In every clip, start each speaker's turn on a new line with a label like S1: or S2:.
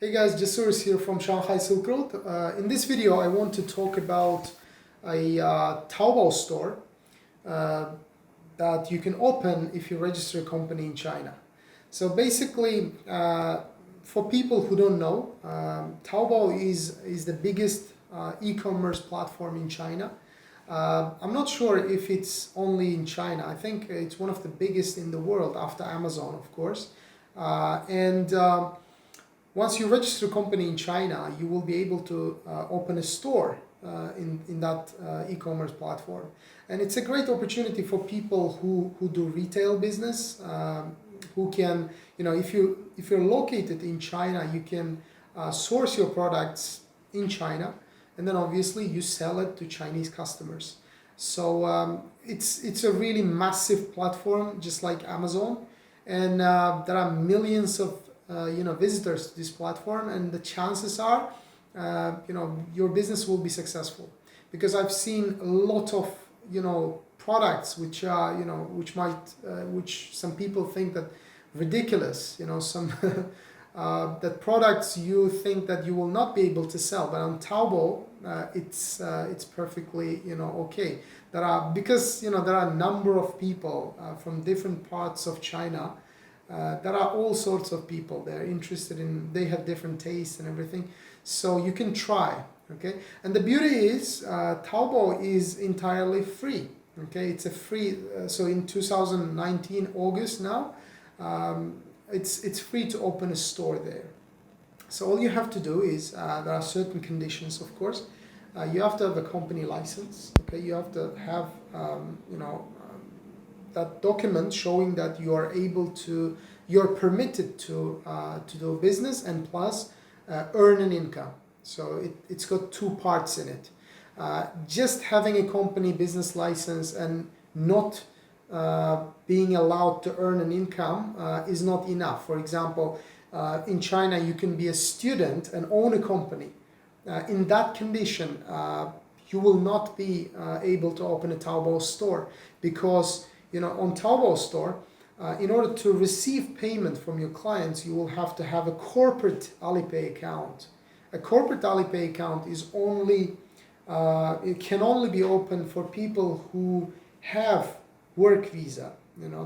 S1: Hey guys, Jasur here from Shanghai Silk Road. In this video, I want to talk about a Taobao store that you can open if you register a company in China. So basically, for people who don't know, Taobao is the biggest e-commerce platform in China. I'm not sure if it's only in China. I think it's one of the biggest in the world after Amazon, of course. Once you register a company in China, you will be able to open a store in that e-commerce platform. And it's a great opportunity for people who do retail business, who can, if you're located in China, you can source your products in China, and then obviously you sell it to Chinese customers. So it's a really massive platform, just like Amazon, and there are millions of visitors to this platform, and the chances are your business will be successful, because I've seen a lot of products which are which some people think that ridiculous, some that products you think that you will not be able to sell, but on Taobao it's perfectly okay. Because there are a number of people from different parts of China. There are all sorts of people. They're interested in, they have different tastes and everything. So you can try, okay? And the beauty is Taobao is entirely free, okay? It's a free, so in 2019, August now, it's free to open a store there. So all you have to do is, there are certain conditions, of course. You have to have a company license, okay? You have to have, that document showing that you are able to, you're permitted to do business, and plus earn an income. So it's got two parts in it. Just having a company business license and not being allowed to earn an income is not enough. For example, in China, you can be a student and own a company. In that condition, you will not be able to open a Taobao store, because on Taobao store, in order to receive payment from your clients, you will have to have a corporate Alipay account. A corporate Alipay account is only, it can only be opened for people who have work visa.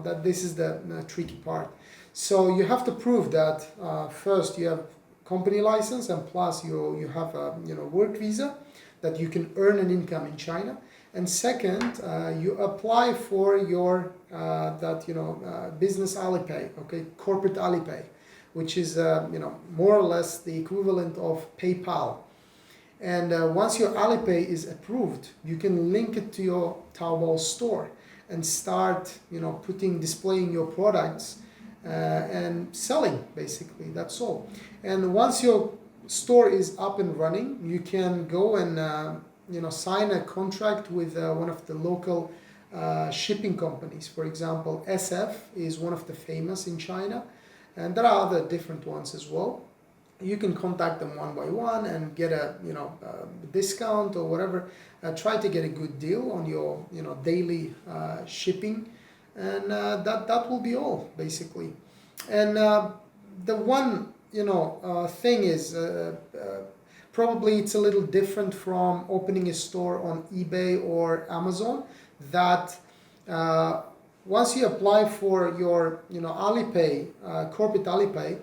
S1: That this is the tricky part. So you have to prove that first you have company license, and plus you have a work visa, that you can earn an income in China. And second, you apply for your business Alipay, okay, corporate Alipay, which is more or less the equivalent of PayPal. And once your Alipay is approved, you can link it to your Taobao store and start displaying your products and selling, basically. That's all. And once your store is up and running, you can go and sign a contract with one of the local shipping companies. For example, SF is one of the famous in China, and there are other different ones as well. You can contact them one by one and get a discount or whatever. Try to get a good deal on your daily shipping, and that will be all, basically. And the one thing is, probably it's a little different from opening a store on eBay or Amazon, that once you apply for your Alipay, corporate Alipay,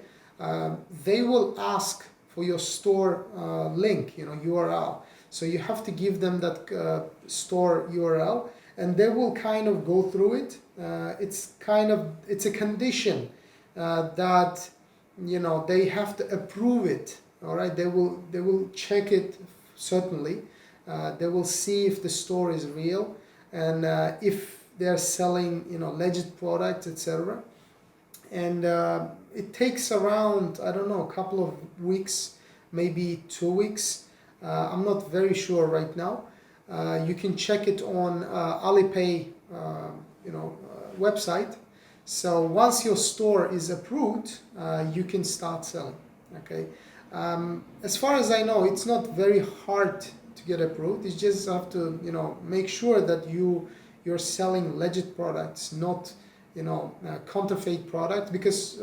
S1: they will ask for your store link, URL. So you have to give them that store URL, and they will kind of go through it. It's a condition that they have to approve it. All right, they will check it, certainly. They will see if the store is real, and if they're selling legit products, etc. And it takes around, I don't know, a couple of weeks, maybe 2 weeks. I'm not very sure right now. You can check it on Alipay website. So once your store is approved, you can start selling. Okay. As far as I know, it's not very hard to get approved. You just have to, make sure that you're selling legit products, not, counterfeit products, because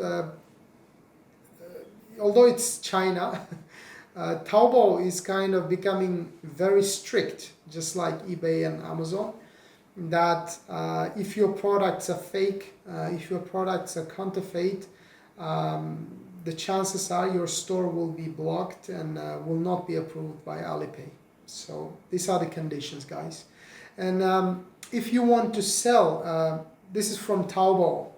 S1: although it's China, Taobao is kind of becoming very strict, just like eBay and Amazon, that if your products are fake, if your products are counterfeit, the chances are your store will be blocked and will not be approved by Alipay. So these are the conditions, guys. And if you want to sell, this is from Taobao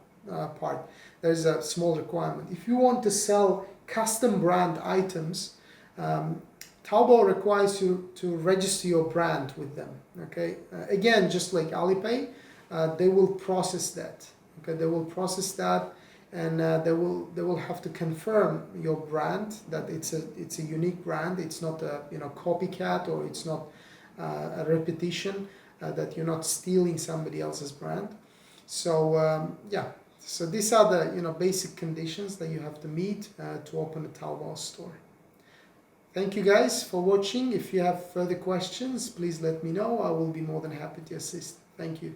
S1: part, there's a small requirement. If you want to sell custom brand items, Taobao requires you to register your brand with them. Okay, again, just like Alipay, they will process that. Okay, they will process that, and they will have to confirm your brand, that it's a unique brand. It's not a copycat, or it's not a repetition, that you're not stealing somebody else's brand. So yeah, so these are the basic conditions that you have to meet to open a Taobao store. Thank you guys for watching. If you have further questions, please let me know. I will be more than happy to assist. Thank you.